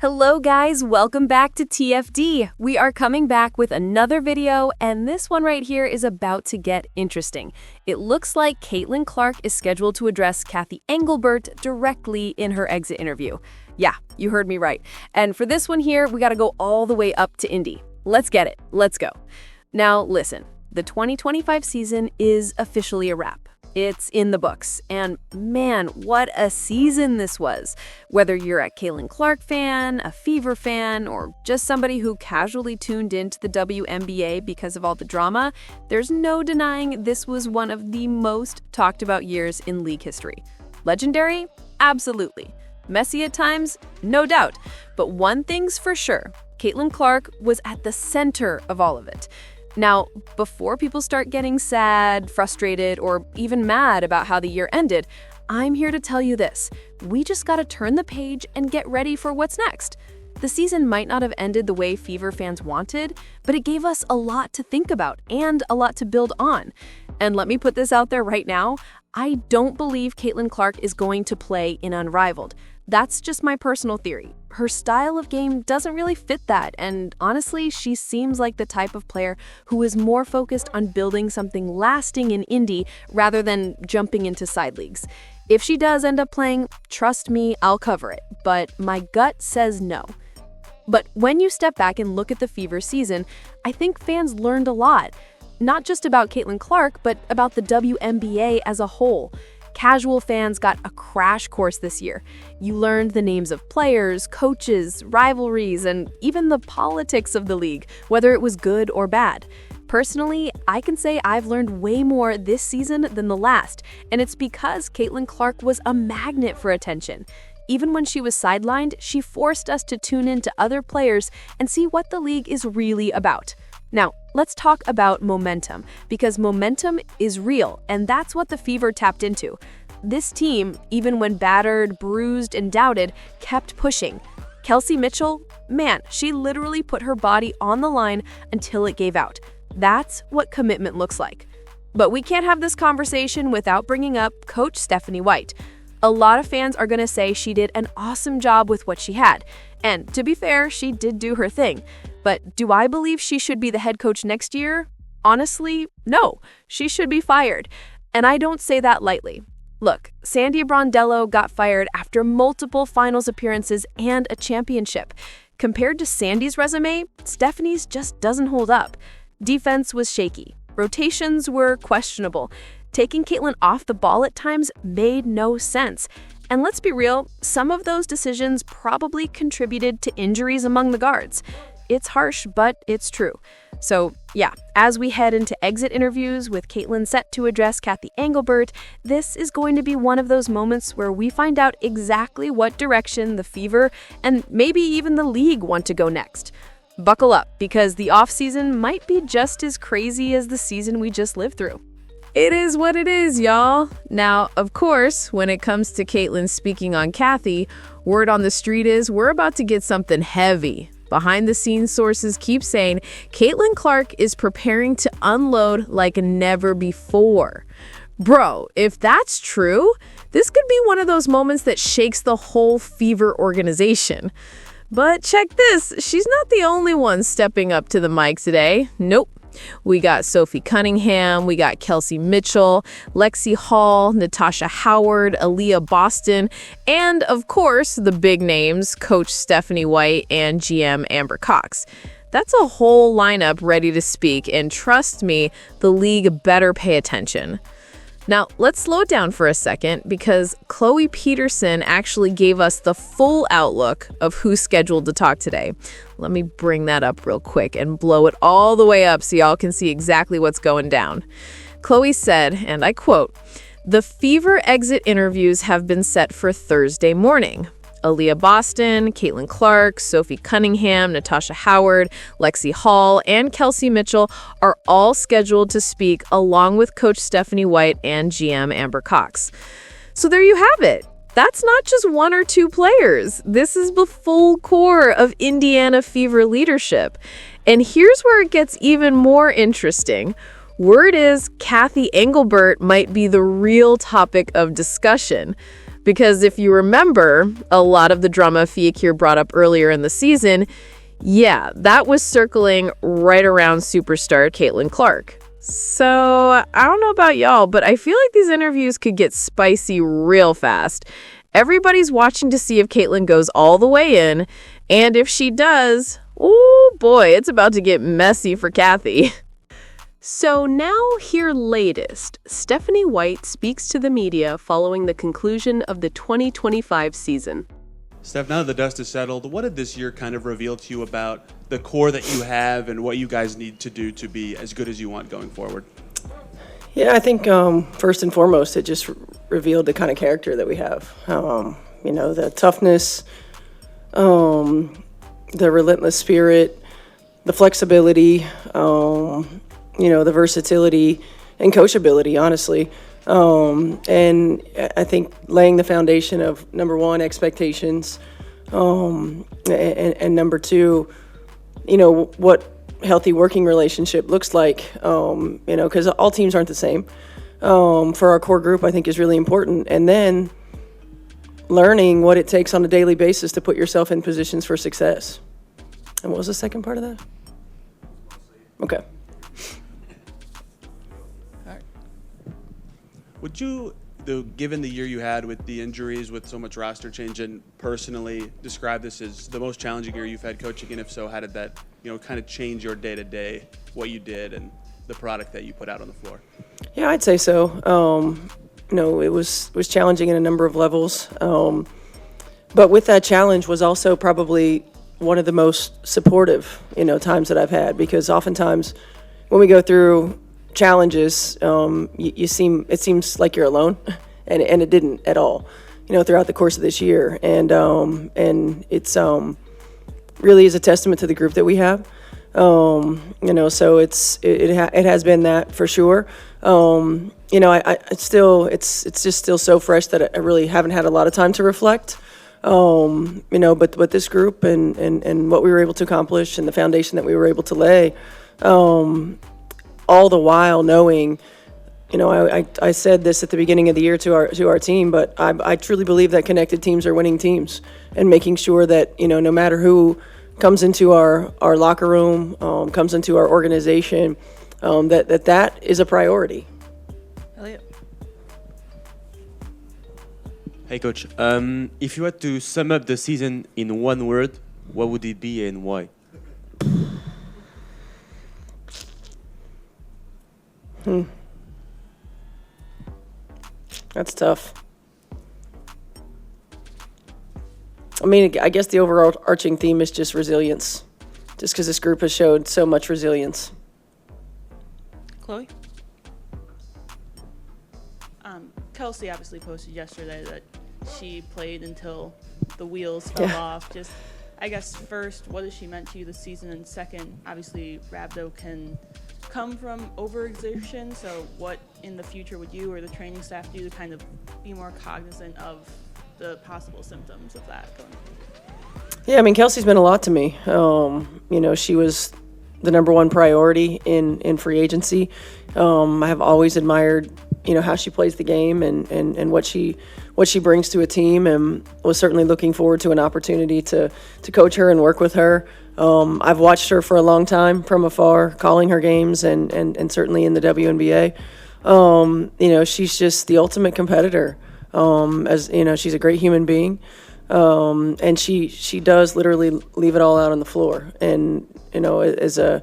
Hello guys, welcome back to TFD. We are coming back with another video, and this one right here is about to get interesting. It looks like Caitlin Clark is scheduled to address Cathy Engelbert directly in her exit interview. Yeah, you heard me right. And for this one here, we gotta go all the way up to Indy. Let's get it. Let's go. Now listen, the 2025 season is officially a wrap. It's in the books, and man, what a season this was. Whether you're a Caitlin Clark fan, a Fever fan, or just somebody who casually tuned into the WNBA because of all the drama, there's no denying this was one of the most talked about years in league history. Legendary? Absolutely. Messy at times? No doubt. But one thing's for sure, Caitlin Clark was at the center of all of it. Now, before people start getting sad, frustrated, or even mad about how the year ended, I'm here to tell you this. We just gotta turn the page and get ready for what's next. The season might not have ended the way Fever fans wanted, but it gave us a lot to think about and a lot to build on. And let me put this out there right now, I don't believe Caitlin Clark is going to play in Unrivaled. That's just my personal theory. Her style of game doesn't really fit that, and honestly, she seems like the type of player who is more focused on building something lasting in Indy rather than jumping into side leagues. If she does end up playing, trust me, I'll cover it, but my gut says no. But when you step back and look at the Fever season, I think fans learned a lot. Not just about Caitlin Clark, but about the WNBA as a whole. Casual fans got a crash course this year. You learned the names of players, coaches, rivalries, and even the politics of the league, whether it was good or bad. Personally, I can say I've learned way more this season than the last, and it's because Caitlin Clark was a magnet for attention. Even when she was sidelined, she forced us to tune into other players and see what the league is really about. Now, let's talk about momentum, because momentum is real, and that's what the Fever tapped into. This team, even when battered, bruised, and doubted, kept pushing. Kelsey Mitchell, man, she literally put her body on the line until it gave out. That's what commitment looks like. But we can't have this conversation without bringing up Coach Stephanie White. A lot of fans are going to say she did an awesome job with what she had. And to be fair, she did do her thing. But do I believe she should be the head coach next year? Honestly, no. She should be fired. And I don't say that lightly. Look, Sandy Brondello got fired after multiple finals appearances and a championship. Compared to Sandy's resume, Stephanie's just doesn't hold up. Defense was shaky. Rotations were questionable. Taking Caitlin off the ball at times made no sense. And let's be real, some of those decisions probably contributed to injuries among the guards. It's harsh, but it's true. So yeah, as we head into exit interviews with Caitlin set to address Cathy Engelbert, this is going to be one of those moments where we find out exactly what direction the Fever and maybe even the league want to go next. Buckle up, because the offseason might be just as crazy as the season we just lived through. It is what it is, y'all. Now, of course, when it comes to Caitlin speaking on Cathy, word on the street is we're about to get something heavy. Behind-the-scenes sources keep saying Caitlin Clark is preparing to unload like never before. Bro, if that's true, this could be one of those moments that shakes the whole Fever organization. But check this, she's not the only one stepping up to the mic today. Nope. We got Sophie Cunningham, we got Kelsey Mitchell, Lexi Hall, Natasha Howard, Aaliyah Boston, and of course, the big names, Coach Stephanie White and GM Amber Cox. That's a whole lineup ready to speak, and trust me, the league better pay attention. Now, let's slow it down for a second, because Chloe Peterson actually gave us the full outlook of who's scheduled to talk today. Let me bring that up real quick and blow it all the way up so y'all can see exactly what's going down. Chloe said, and I quote, "The Fever exit interviews have been set for Thursday morning. Aaliyah Boston, Caitlin Clark, Sophie Cunningham, Natasha Howard, Lexi Hall, and Kelsey Mitchell are all scheduled to speak along with Coach Stephanie White and GM Amber Cox." So there you have it. That's not just one or two players. This is the full core of Indiana Fever leadership. And here's where it gets even more interesting. Word is Cathy Engelbert might be the real topic of discussion. Because if you remember, a lot of the drama Fiakir brought up earlier in the season, yeah, that was circling right around superstar Caitlin Clark. So, I don't know about y'all, but I feel like these interviews could get spicy real fast. Everybody's watching to see if Caitlin goes all the way in, and if she does, oh boy, it's about to get messy for Kathy. So now, here latest. Stephanie White speaks to the media following the conclusion of the 2025 season. Steph, now that the dust is settled, what did this year kind of reveal to you about the core that you have and what you guys need to do to be as good as you want going forward? Yeah, I think first and foremost, it just revealed the kind of character that we have. The toughness, the relentless spirit, the flexibility, the versatility and coachability, honestly. And I think laying the foundation of, number one, expectations, and number two, what healthy working relationship looks like, because all teams aren't the same. For our core group, I think is really important. And then learning what it takes on a daily basis to put yourself in positions for success. And what was the second part of that? Okay. Would you, given the year you had with the injuries, with so much roster change, and personally describe this as the most challenging year you've had coaching? And if so, how did that, kind of change your day-to-day, what you did and the product that you put out on the floor? Yeah, I'd say so. It was challenging in a number of levels. But with that challenge was also probably one of the most supportive, times that I've had, because oftentimes when we go through challenges, it seems like you're alone, and it didn't at all, throughout the course of this year. And it's really is a testament to the group that we have. So it has been that for sure. It's just still so fresh that I really haven't had a lot of time to reflect. But this group and what we were able to accomplish and the foundation that we were able to lay, all the while knowing, I said this at the beginning of the year to our team, but I truly believe that connected teams are winning teams, and making sure that, no matter who comes into our locker room, comes into our organization, that is a priority. Elliot. Hey, Coach. If you had to sum up the season in one word, what would it be and why? That's tough. I mean, I guess the overarching theme is just resilience, just because this group has showed so much resilience. Chloe? Kelsey obviously posted yesterday that she played until the wheels fell off. Just, I guess, first, what has she meant to you this season? And second, obviously, rhabdo can come from overexertion. So what in the future would you or the training staff do to kind of be more cognizant of the possible symptoms of that going forward? Yeah, I mean, Kelsey's been a lot to me. She was the number one priority in free agency. I have always admired, how she plays the game and what she brings to a team, and was certainly looking forward to an opportunity to coach her and work with her. I've watched her for a long time from afar, calling her games and certainly in the WNBA. She's just the ultimate competitor. She's a great human being. And she does literally leave it all out on the floor. And, as a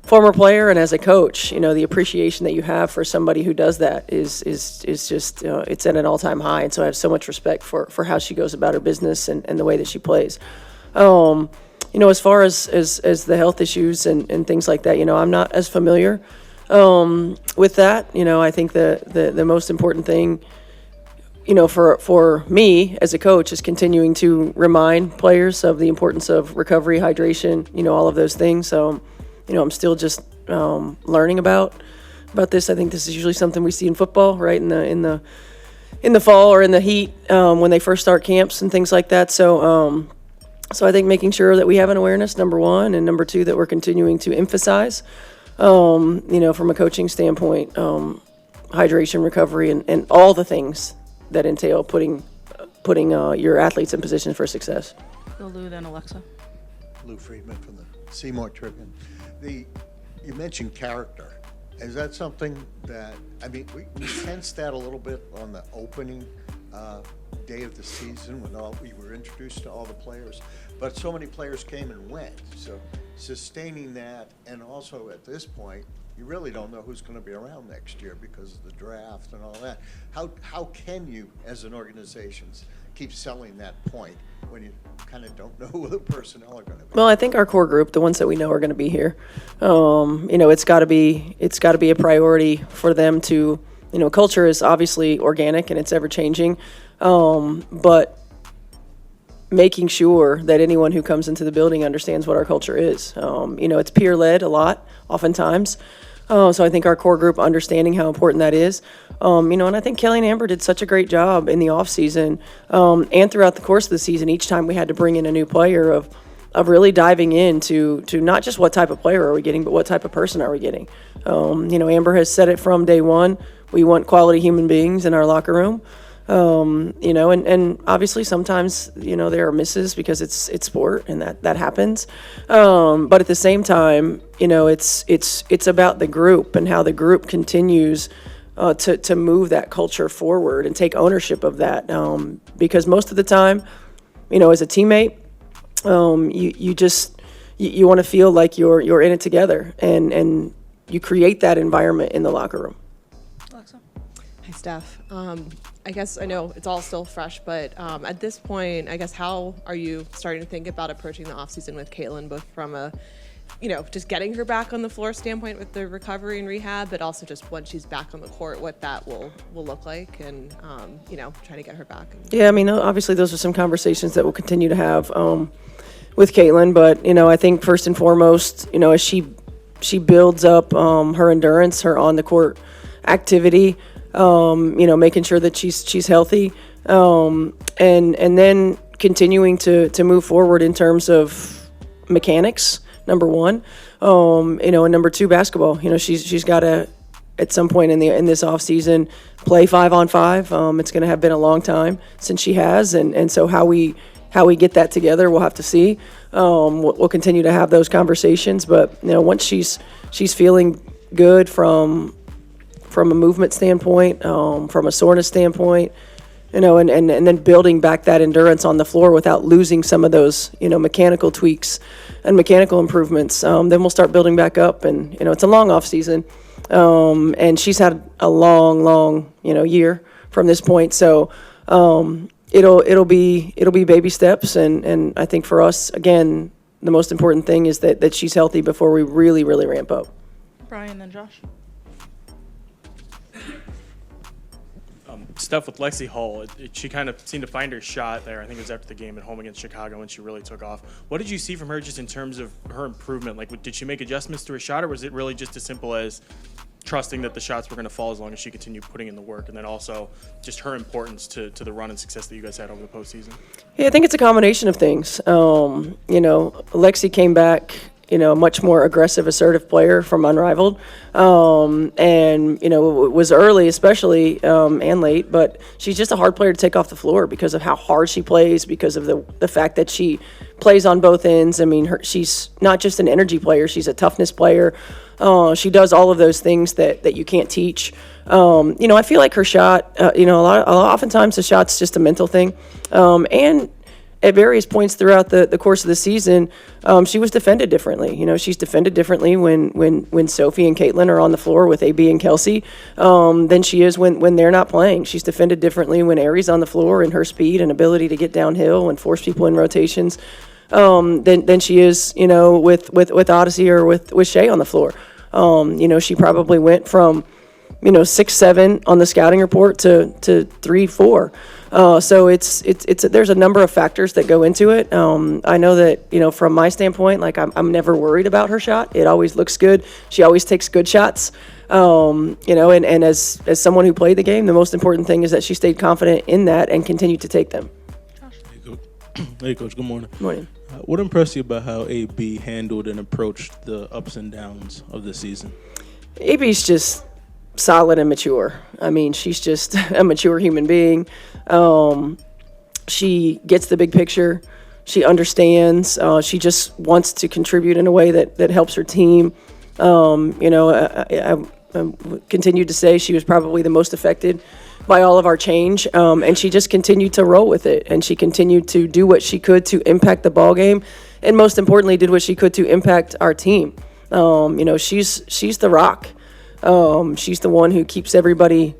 former player and as a coach, the appreciation that you have for somebody who does that is just, it's at an all-time high. And so I have so much respect for how she goes about her business and the way that she plays. As far as the health issues and things like that, I'm not as familiar with that. I think the most important thing, for me as a coach is continuing to remind players of the importance of recovery, hydration, all of those things. So, I'm still just learning about this. I think this is usually something we see in football, right? In the fall or in the heat, when they first start camps and things like that. So I think making sure that we have an awareness, number one, and number two, that we're continuing to emphasize, from a coaching standpoint, hydration, recovery, and all the things that entail putting putting your athletes in position for success. Go Lou, then Alexa. Lou Friedman from the Seymour Tribune. You mentioned character. Is that something that, I mean, we sensed that a little bit on the opening day of the season when we were introduced to all the players, but so many players came and went. So sustaining that, and also at this point, you really don't know who's going to be around next year because of the draft and all that. How can you, as an organization, keep selling that point when you kind of don't know who the personnel are going to be? Well, I think our core group, the ones that we know are going to be here, it's got to be a priority for them to, culture is obviously organic and it's ever changing, but making sure that anyone who comes into the building understands what our culture is. It's peer-led a lot, oftentimes. So I think our core group understanding how important that is. And I think Kelly and Amber did such a great job in the offseason and throughout the course of the season. Each time we had to bring in a new player of really diving into not just what type of player are we getting, but what type of person are we getting. Amber has said it from day one. We want quality human beings in our locker room. And obviously sometimes, there are misses because it's sport and that happens. But at the same time, it's about the group and how the group continues to move that culture forward and take ownership of that. Because most of the time, as a teammate, you want to feel like you're in it together and you create that environment in the locker room. Alexa. Hi, Steph. I guess I know it's all still fresh, but at this point, I guess how are you starting to think about approaching the offseason with Caitlin, both from a, just getting her back on the floor standpoint with the recovery and rehab, but also just once she's back on the court, what that will look like and, trying to get her back. Yeah, obviously those are some conversations that we'll continue to have with Caitlin, but, I think first and foremost, as she builds up her endurance, her on-the-court activity, making sure that she's healthy, and then continuing to move forward in terms of mechanics, number one, and number two, basketball. She's got to, at some point in this off season, play 5-on-5. It's going to have been a long time since she has, and so how we get that together, we'll have to see. We'll continue to have those conversations, but once she's feeling good from a movement standpoint, from a soreness standpoint, and then building back that endurance on the floor without losing some of those, mechanical tweaks and mechanical improvements, then we'll start building back up. And, it's a long off season, and she's had a long, year from this point. So, it'll be baby steps. And I think for us, again, the most important thing is that she's healthy before we really, really ramp up. Brian, then Josh. Stuff with Lexi Hull, she kind of seemed to find her shot there. I think it was after the game at home against Chicago when she really took off. What did you see from her just in terms of her improvement? Like, did she make adjustments to her shot, or was it really just as simple as trusting that the shots were going to fall as long as she continued putting in the work, and then also just her importance to the run and success that you guys had over the postseason? Yeah, I think it's a combination of things. Lexi came back, a much more aggressive, assertive player from Unrivaled. And, was early especially and late, but she's just a hard player to take off the floor because of how hard she plays, because of the fact that she plays on both ends. She's not just an energy player, she's a toughness player. She does all of those things that you can't teach. I feel like her shot, oftentimes the shot's just a mental thing. And at various points throughout the course of the season, she was defended differently. She's defended differently when Sophie and Caitlin are on the floor with AB and Kelsey than she is when they're not playing. She's defended differently when Ari's on the floor and her speed and ability to get downhill and force people in rotations than she is, with Odyssey or with Shea on the floor. She probably went from 6'7" on the scouting report to 3'4". So it's there's a number of factors that go into it. I know that from my standpoint, like I'm never worried about her shot. It always looks good. She always takes good shots. And as someone who played the game, the most important thing is that she stayed confident in that and continued to take them. Hey, Coach. Good morning. Good morning. What impressed you about how AB handled and approached the ups and downs of the season? AB's just solid and mature. She's just a mature human being. She gets the big picture. She understands. She just wants to contribute in a way that helps her team. I continued to say she was probably the most affected by all of our change, and she just continued to roll with it, and she continued to do what she could to impact the ball game, and most importantly, did what she could to impact our team. She's the rock. She's the one who keeps everybody,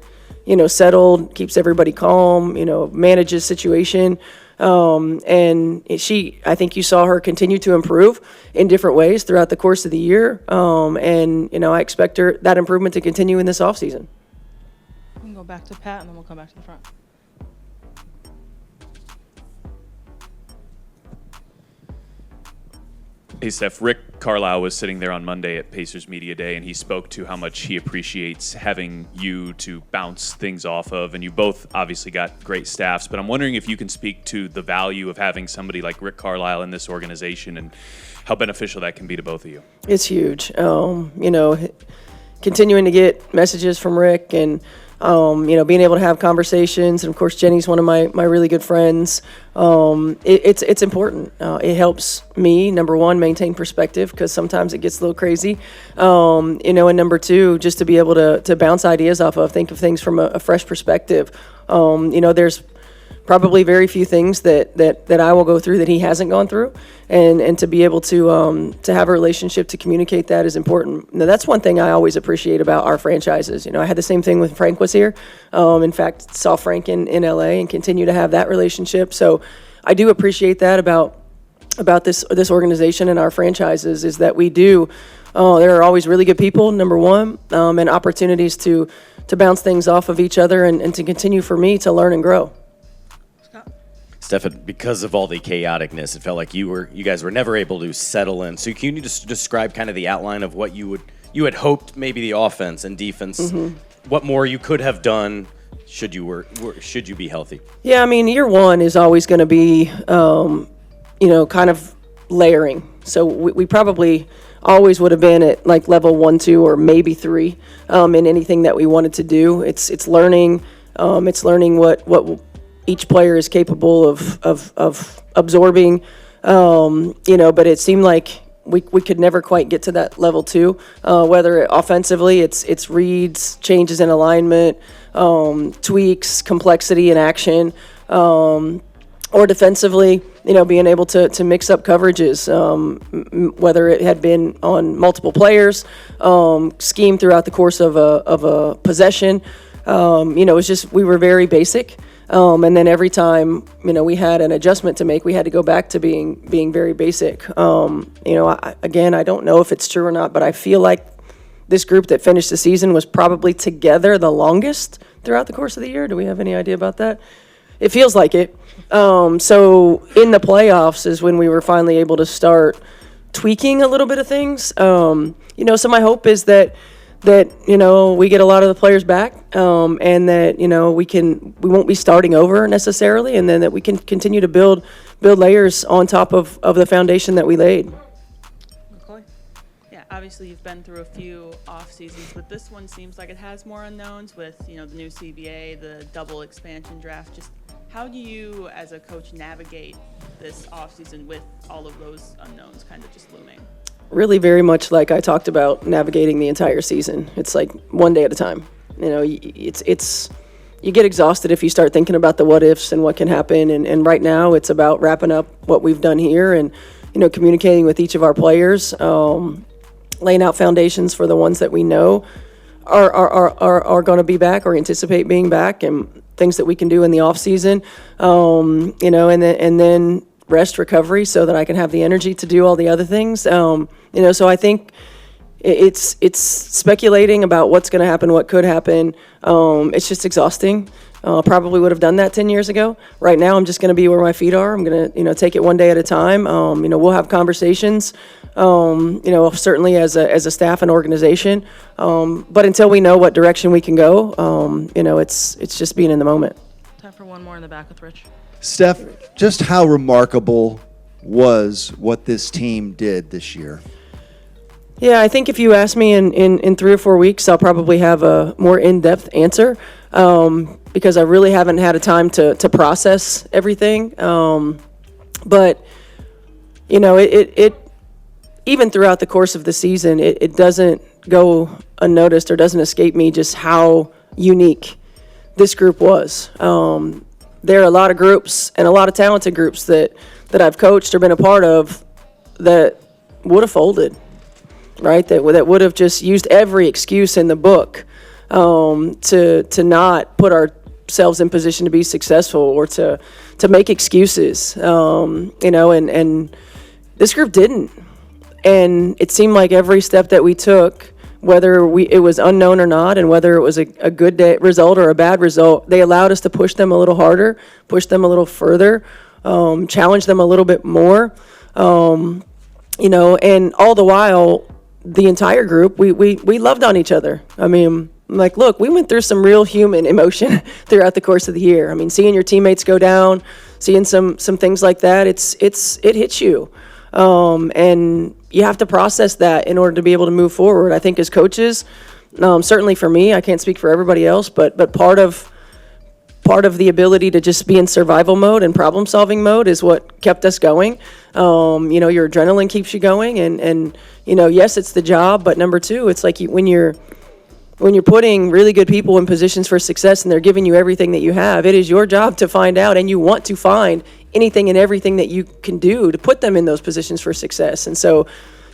settled, keeps everybody calm, manages situation. And I think you saw her continue to improve in different ways throughout the course of the year. I expect that improvement to continue in this offseason. We can go back to Pat, and then we'll come back to the front. Hey, Steph, Rick Carlisle was sitting there on Monday at Pacers Media Day, and he spoke to how much he appreciates having you to bounce things off of, and you both obviously got great staffs, but I'm wondering if you can speak to the value of having somebody like Rick Carlisle in this organization and how beneficial that can be to both of you. It's huge. Continuing to get messages from Rick and being able to have conversations, and of course Jenny's one of my really good friends. It's important. It helps me, number one, maintain perspective, because sometimes it gets a little crazy. And number two, just to be able to bounce ideas off of, think of things from a fresh perspective. There's probably very few things that I will go through that he hasn't gone through, and to be able to have a relationship to communicate that is important. Now, that's one thing I always appreciate about our franchises. I had the same thing when Frank was here. In fact, saw Frank in LA and continue to have that relationship. So I do appreciate that about this organization and our franchises, is that we do. There are always really good people, number one, and opportunities to bounce things off of each other, and to continue for me to learn and grow. Stefan, because of all the chaoticness, it felt like you guys were never able to settle in. So can you just describe kind of the outline of what you had hoped, maybe the offense and defense, what more you could have done should you be healthy? Yeah, year one is always going to be, kind of layering. So we probably always would have been at like level 1, 2, or maybe 3 in anything that we wanted to do. It's learning. It's learning what each player is capable of absorbing, but it seemed like we could never quite get to that level 2, whether offensively it's reads, changes in alignment, tweaks, complexity in action, or defensively, being able to mix up coverages, whether it had been on multiple players, scheme throughout the course of a possession. It was just, we were very basic. And then every time, we had an adjustment to make, we had to go back to being very basic. I don't know if it's true or not, but I feel like this group that finished the season was probably together the longest throughout the course of the year. Do we have any idea about that? It feels like it. So in the playoffs is when we were finally able to start tweaking a little bit of things. So my hope is that we get a lot of the players back, and that we won't be starting over necessarily, and then that we can continue to build layers on top of the foundation that we laid. McCoy? Yeah, obviously you've been through a few off seasons, but this one seems like it has more unknowns with the new CBA, the double expansion draft. Just how do you as a coach navigate this off season with all of those unknowns kind of just looming? Really very much like I talked about navigating the entire season. It's like one day at a time. It's you get exhausted if you start thinking about the what ifs and what can happen. And right now it's about wrapping up what we've done here and, communicating with each of our players, laying out foundations for the ones that we know are going to be back or anticipate being back, and things that we can do in the off season, and then rest, recovery, so that I can have the energy to do all the other things. So I think it's speculating about what's going to happen, what could happen. It's just exhausting. Probably would have done that 10 years ago. Right now, I'm just going to be where my feet are. I'm going to, take it one day at a time. We'll have conversations, certainly as a staff and organization. But until we know what direction we can go, it's just being in the moment. Time for one more in the back with Rich. Steph, just how remarkable was what this team did this year? Yeah, I think if you ask me in 3 or 4 weeks, I'll probably have a more in-depth answer. because I really haven't had a time to process everything. But, you know, it even throughout the course of the season, it doesn't go unnoticed or doesn't escape me just how unique this group was. There are a lot of groups and a lot of talented groups that I've coached or been a part of that would have folded, right? That would have just used every excuse in the book to not put ourselves in position to be successful or to make excuses, you know, and this group didn't. And it seemed like every step that we took, whether it was unknown or not, and whether it was a good result or a bad result, they allowed us to push them a little harder, push them a little further, challenge them a little bit more, you know, and all the while, the entire group, we loved on each other. I mean, like, look, we went through some real human emotion throughout the course of the year. I mean, seeing your teammates go down, seeing some things like that, it hits you. And you have to process that in order to be able to move forward. I think as coaches, certainly for me, I can't speak for everybody else, but part of the ability to just be in survival mode and problem solving mode is what kept us going. You know, your adrenaline keeps you going, and you know, yes, it's the job, but number two, it's like when you're putting really good people in positions for success and they're giving you everything that you have, it is your job to find out, and you want to find anything and everything that you can do to put them in those positions for success. And so,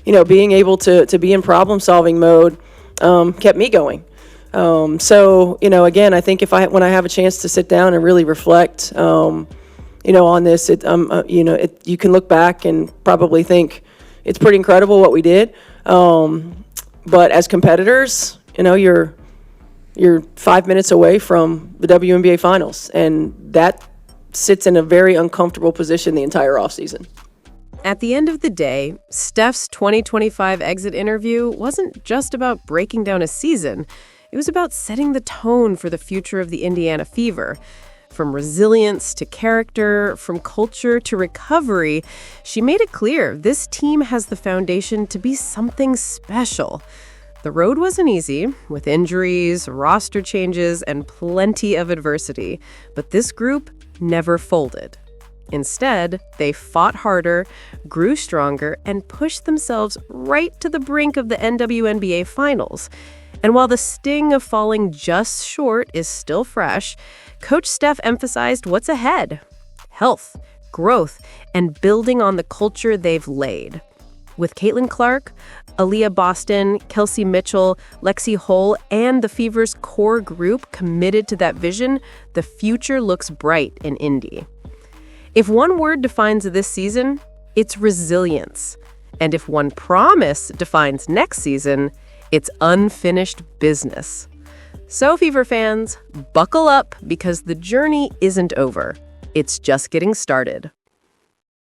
you know, being able to be in problem solving mode kept me going. So, you know, again, I think when I have a chance to sit down and really reflect, you know, on this, you know, you can look back and probably think it's pretty incredible what we did. But as competitors, you know, you're 5 minutes away from the WNBA finals, and that sits in a very uncomfortable position the entire offseason. At the end of the day, Steph's 2025 exit interview wasn't just about breaking down a season. It was about setting the tone for the future of the Indiana Fever. From resilience to character, from culture to recovery, she made it clear this team has the foundation to be something special. The road wasn't easy, with injuries, roster changes, and plenty of adversity. But this group never folded. Instead, they fought harder, grew stronger, and pushed themselves right to the brink of the NWNBA finals. And while the sting of falling just short is still fresh, Coach Steph emphasized what's ahead: health, growth, and building on the culture they've laid. With Caitlin Clark, Aaliyah Boston, Kelsey Mitchell, Lexi Hull, and the Fever's core group committed to that vision, the future looks bright in Indy. If one word defines this season, it's resilience. And if one promise defines next season, it's unfinished business. So, Fever fans, buckle up, because the journey isn't over. It's just getting started.